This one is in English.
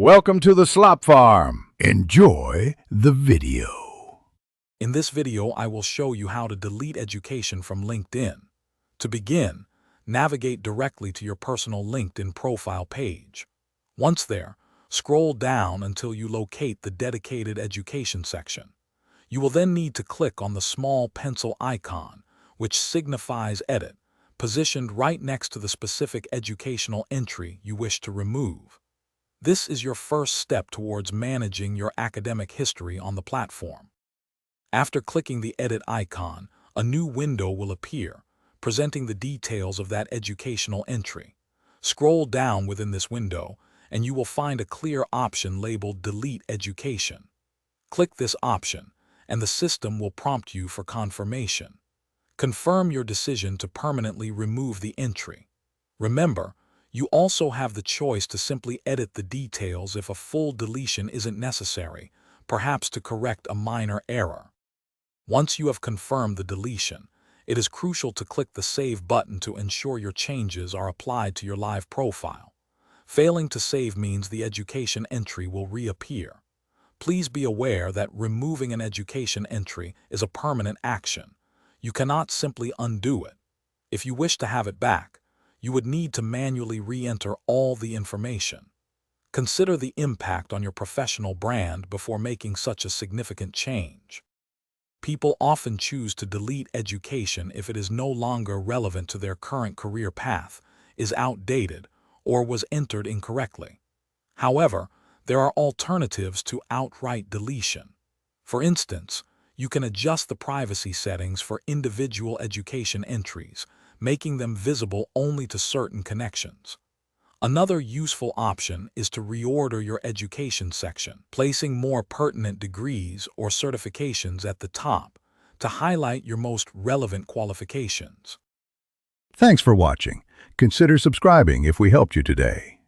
Welcome to the Slop Farm. Enjoy the video. In this video, I will show you how to delete education from LinkedIn. To begin, navigate directly to your personal LinkedIn profile page. Once there, scroll down until you locate the dedicated education section. You will then need to click on the small pencil icon, which signifies edit, positioned right next to the specific educational entry you wish to remove. This is your first step towards managing your academic history on the platform. After clicking the edit icon, a new window will appear, presenting the details of that educational entry. Scroll down within this window, and you will find a clear option labeled Delete Education. Click this option, and the system will prompt you for confirmation. Confirm your decision to permanently remove the entry. Remember, you also have the choice to simply edit the details if a full deletion isn't necessary, perhaps to correct a minor error. Once you have confirmed the deletion, it is crucial to click the Save button to ensure your changes are applied to your live profile. Failing to save means the education entry will reappear. Please be aware that removing an education entry is a permanent action. You cannot simply undo it. If you wish to have it back, you would need to manually re-enter all the information. Consider the impact on your professional brand before making such a significant change. People often choose to delete education if it is no longer relevant to their current career path, is outdated, or was entered incorrectly. However, there are alternatives to outright deletion. For instance, you can adjust the privacy settings for individual education entries, making them visible only to certain connections. Another useful option is to reorder your education section, placing more pertinent degrees or certifications at the top to highlight your most relevant qualifications. Thanks for watching. Consider subscribing if we helped you today.